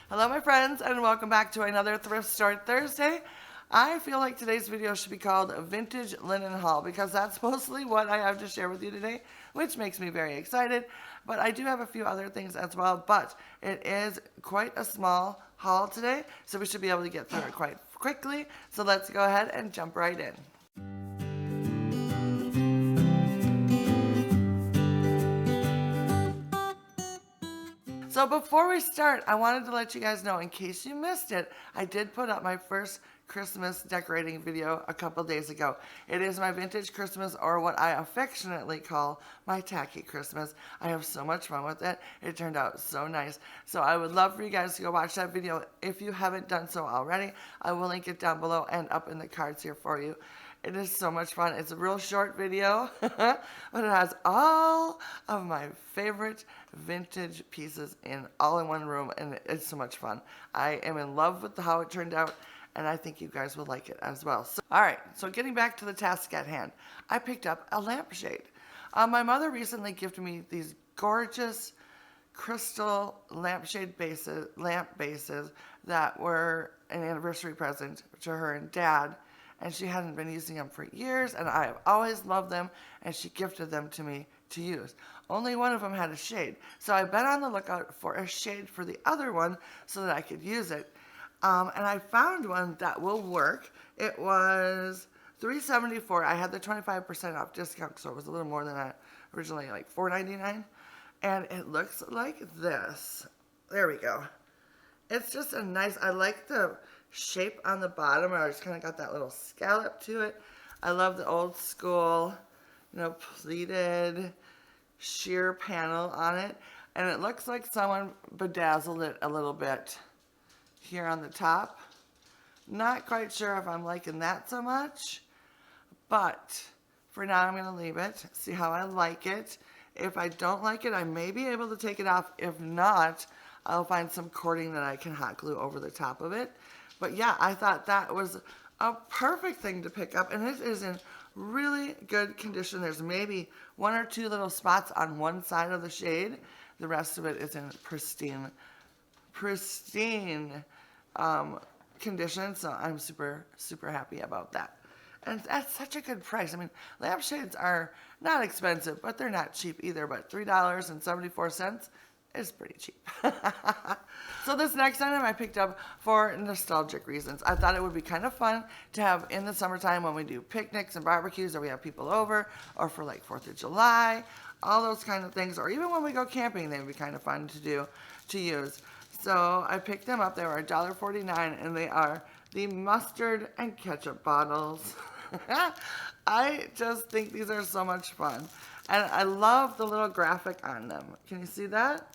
Hello my friends and welcome back to another Thrift Store Thursday. I feel like today's video should be called a Vintage Linen Haul because that's mostly what I have to share with you today, which makes me very excited. But I do have a few other things as well, but it is quite a small haul today, so we should be able to get through it quite quickly. So let's go ahead and jump right in. So before we start, I wanted to let you guys know, in case you missed it, I did put up my first Christmas decorating video a couple days ago. It is my vintage Christmas, or what I affectionately call my tacky Christmas. I have so much fun with it. It turned out so nice. So I would love for you guys to go watch that video if you haven't done so already. I will link it down below and up in the cards here for you. It is so much fun. It's a real short video, but it has all of my favorite vintage pieces all in one room, and it's so much fun. I am in love with how it turned out, and I think you guys will like it as well. So, all right, so getting back to the task at hand, I picked up a lampshade. My mother recently gifted me these gorgeous crystal lamp bases that were an anniversary present to her and Dad. And she hadn't been using them for years, and I have always loved them, and she gifted them to me to use. Only one of them had a shade, so I've been on the lookout for a shade for the other one so that I could use it. And I found one that will work. It was $3.74. I had the 25% off discount, so it was a little more than that originally, like $4.99. And it looks like this. There we go. It's just a nice, I like the shape on the bottom. I just kind of got that little scallop to it. I love the old school, pleated sheer panel on it. And it looks like someone bedazzled it a little bit here on the top. Not quite sure if I'm liking that so much, but for now I'm going to leave it, see how I like it. If I don't like it, I may be able to take it off. If not, I'll find some cording that I can hot glue over the top of it. But yeah, I thought that was a perfect thing to pick up, and it is in really good condition. There's maybe one or two little spots on one side of the shade. The rest of it is in pristine condition, so I'm super, super happy about that. And that's such a good price. I mean, lampshades are not expensive, but they're not cheap either. But $3.74 is pretty cheap. So this next item I picked up for nostalgic reasons. I thought it would be kind of fun to have in the summertime when we do picnics and barbecues, or we have people over, or for like 4th of July, all those kind of things, or even when we go camping, they would be kind of fun to use. So I picked them up. They were $1.49, and they are the mustard and ketchup bottles. I just think these are so much fun. And I love the little graphic on them. Can you see that?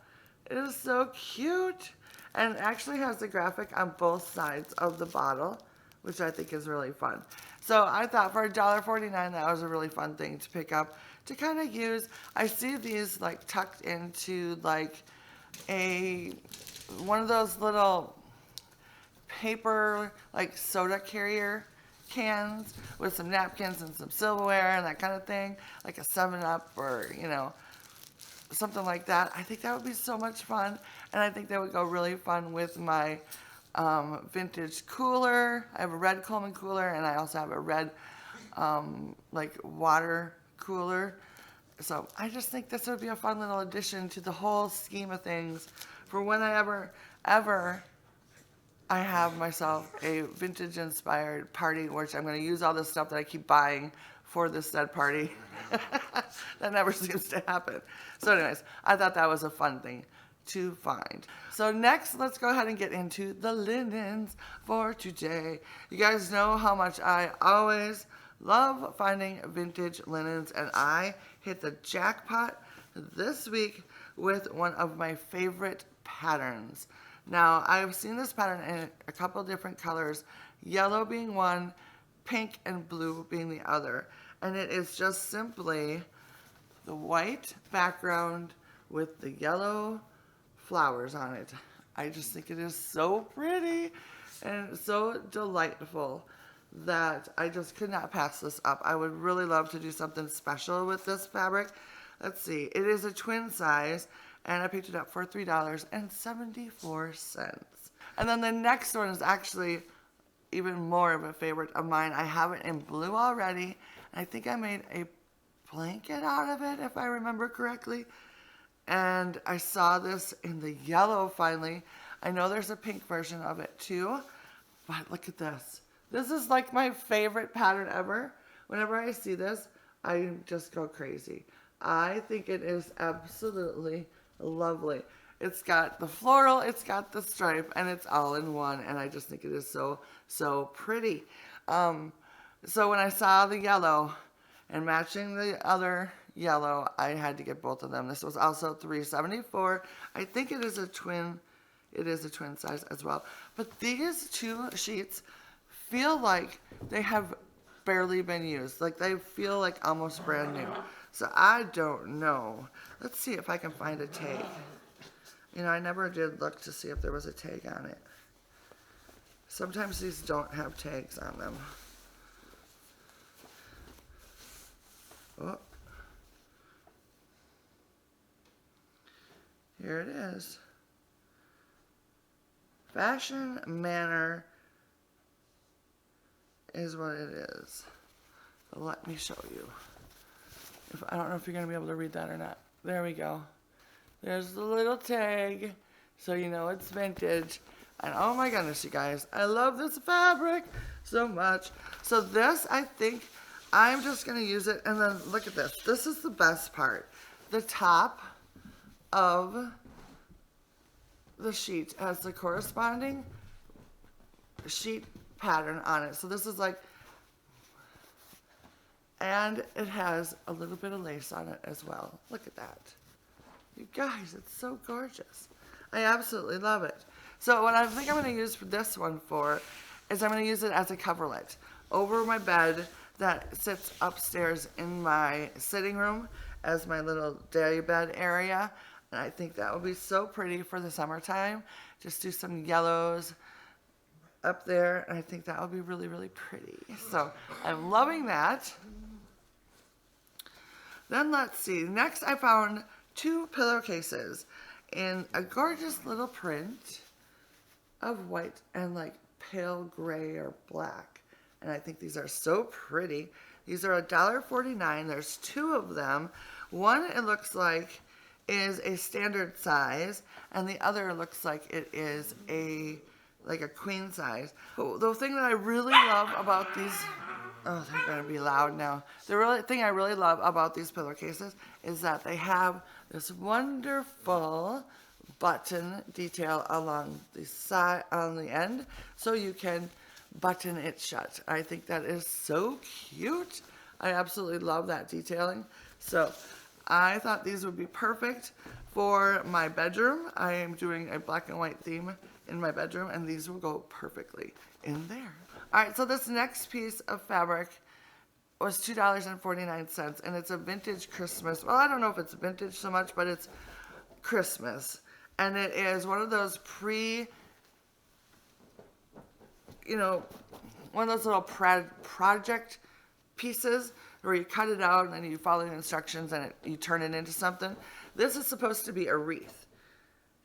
It is so cute. And it actually has the graphic on both sides of the bottle, which I think is really fun. So I thought for $1.49 that was a really fun thing to pick up to kind of use. I see these like tucked into like one of those little paper like soda carrier cans with some napkins and some silverware and that kind of thing, like a 7-Up or something like that. I think that would be so much fun, and I think that would go really fun with my vintage cooler. I have a red Coleman cooler, and I also have a red like water cooler. So I just think this would be a fun little addition to the whole scheme of things for when I ever I have myself a vintage inspired party, which I'm going to use all this stuff that I keep buying for this said party. That never seems to happen. So anyways, I thought that was a fun thing to find. So next, let's go ahead and get into the linens for today. You guys know how much I always love finding vintage linens, and I hit the jackpot this week with one of my favorite patterns. Now, I've seen this pattern in a couple different colors, yellow being one, pink and blue being the other. And it is just simply the white background with the yellow flowers on it. I just think it is so pretty and so delightful that I just could not pass this up. I would really love to do something special with this fabric. Let's see, it is a twin size, and I picked it up for $3.74. And then the next one is actually even more of a favorite of mine. I have it in blue already. I think I made a blanket out of it, if I remember correctly. And I saw this in the yellow finally. I know there's a pink version of it too, but look at this. This is like my favorite pattern ever. Whenever I see this, I just go crazy. I think it is absolutely lovely. It's got the floral, it's got the stripe, and it's all in one. And I just think it is so, so pretty. So when I saw the yellow and matching the other yellow, I had to get both of them. This was also $3.74. I think it is a twin. It is a twin size as well. But these two sheets feel like they have barely been used. Like they feel like almost brand new. So I don't know. Let's see if I can find a tag. You know, I never did look to see if there was a tag on it. Sometimes these don't have tags on them. Oh. Here it is. Fashion Manor is what it is. So let me show you. I don't know if you're going to be able to read that or not. There we go. There's the little tag, so you know it's vintage. And oh my goodness, you guys, I love this fabric so much. So this, I think, I'm just going to use it. And then look at this. This is the best part. The top of the sheet has the corresponding sheet pattern on it. So this is like, and it has a little bit of lace on it as well. Look at that. You guys, it's so gorgeous. I absolutely love it. So what I think I'm going to use for this one for is I'm going to use it as a coverlet over my bed that sits upstairs in my sitting room as my little day bed area. And I think that would be so pretty for the summertime. Just do some yellows up there. And I think that would be really, really pretty. So I'm loving that. Then let's see. Next I found 2 pillowcases in a gorgeous little print of white and like pale gray or black. And I think these are so pretty. These are $1.49. There's 2 of them. One, it looks like, is a standard size, and the other looks like it is a queen size. But the thing that I really love about these, oh, they're gonna be loud now. The thing I really love about these pillowcases is that they have this wonderful button detail along the side, on the end, so you can button it shut. I think that is so cute. I absolutely love that detailing. So I thought these would be perfect for my bedroom. I am doing a black and white theme in my bedroom, and these will go perfectly in there. All right, so this next piece of fabric was $2.49, and it's a vintage Christmas. Well, I don't know if it's vintage so much, but it's Christmas. And it is one of those one of those little project pieces where you cut it out and then you follow the instructions and you turn it into something. This is supposed to be a wreath.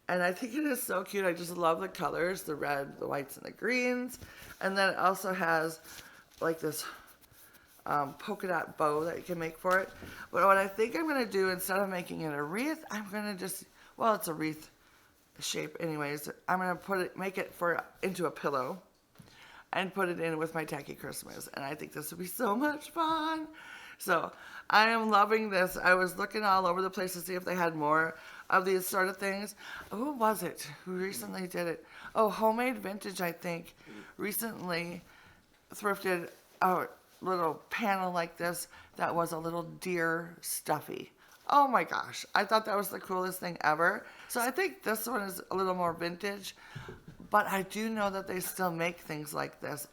And I think it is so cute. I just love the colors, the red, the whites, and the greens. And then it also has like this polka dot bow that you can make for it. But what I think I'm going to do, instead of making it a wreath, I'm going to just, well, it's a wreath shape anyways. I'm going to make it into a pillow and put it in with my Tacky Christmas. And I think this would be so much fun. So I am loving this. I was looking all over the place to see if they had more of these sort of things. Who was it who recently did it? Oh, Homemade Vintage, I think, recently thrifted a little panel like this that was a little deer stuffy. Oh my gosh, I thought that was the coolest thing ever. So I think this one is a little more vintage, but I do know that they still make things like this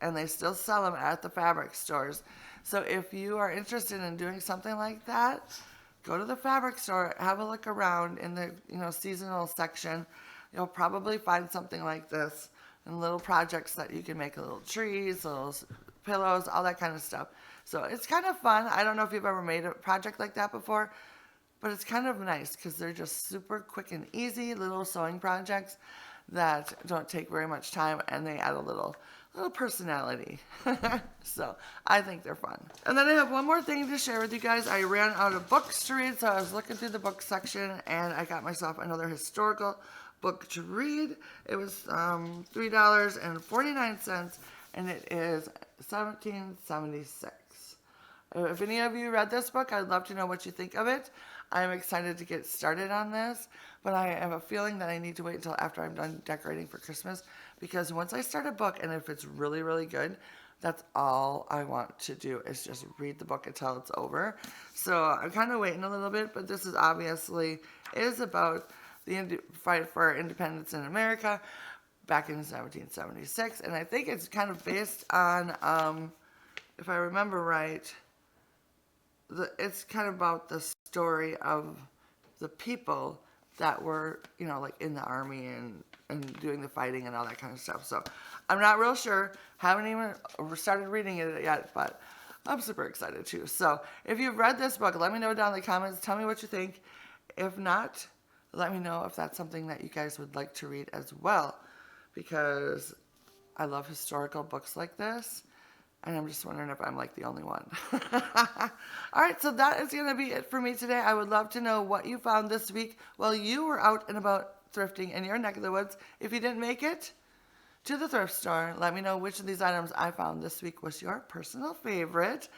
and they still sell them at the fabric stores. So if you are interested in doing something like that, go to the fabric store, have a look around in the seasonal section. You'll probably find something like this and little projects that you can make, little trees, little pillows, all that kind of stuff. So it's kind of fun. I don't know if you've ever made a project like that before, but it's kind of nice because they're just super quick and easy little sewing projects that don't take very much time, and they add a little personality. So I think they're fun. And then I have one more thing to share with you guys. I ran out of books to read, so I was looking through the book section, and I got myself another historical book to read. It was $3.49, and it is 1776. If any of you read this book, I'd love to know what you think of it. I'm excited to get started on this, but I have a feeling that I need to wait until after I'm done decorating for Christmas, because once I start a book, and if it's really, really good, that's all I want to do is just read the book until it's over. So I'm kind of waiting a little bit, but this is obviously about the fight for independence in America back in 1776, and I think it's kind of based on, if I remember right, it's kind of about the story of the people that were, you know, like in the army and doing the fighting and all that kind of stuff. So I'm not real sure. Haven't even started reading it yet, but I'm super excited too. So if you've read this book, let me know down in the comments. Tell me what you think. If not, let me know if that's something that you guys would like to read as well, because I love historical books like this. And I'm just wondering if I'm like the only one. All right, so that is going to be it for me today. I would love to know what you found this week while you were out and about thrifting in your neck of the woods. If you didn't make it to the thrift store, let me know which of these items I found this week was your personal favorite.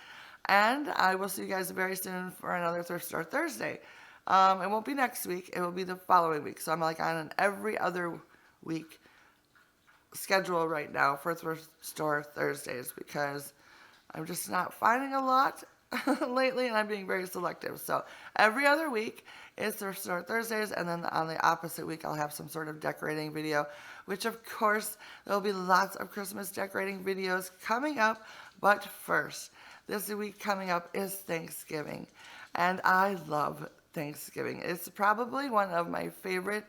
And I will see you guys very soon for another Thrift Store Thursday. It won't be next week. It will be the following week. So I'm like on an every other week schedule right now for Thrift Store Thursdays, because I'm just not finding a lot lately, and I'm being very selective. So every other week is Thrift Store Thursdays, and then on the opposite week I'll have some sort of decorating video, which of course there'll be lots of Christmas decorating videos coming up. But first, this week coming up is Thanksgiving, and I love Thanksgiving. It's probably one of my favorite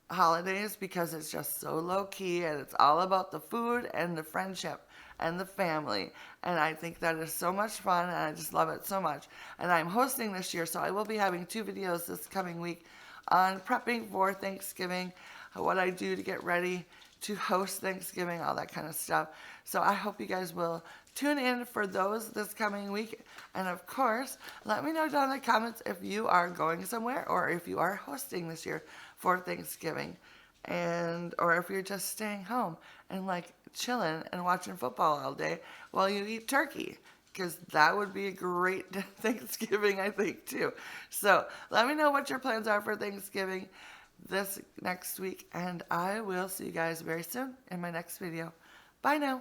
holidays because it's just so low-key, and it's all about the food and the friendship and the family, and I think that is so much fun, and I just love it so much. And I'm hosting this year, so I will be having 2 videos this coming week on prepping for Thanksgiving, what I do to get ready to host Thanksgiving, all that kind of stuff. So I hope you guys will tune in for those this coming week. And of course, let me know down in the comments if you are going somewhere or if you are hosting this year for Thanksgiving, and or if you're just staying home and like chilling and watching football all day while you eat turkey, because that would be a great Thanksgiving, I think, too. So let me know what your plans are for Thanksgiving this next week, and I will see you guys very soon in my next video. Bye now.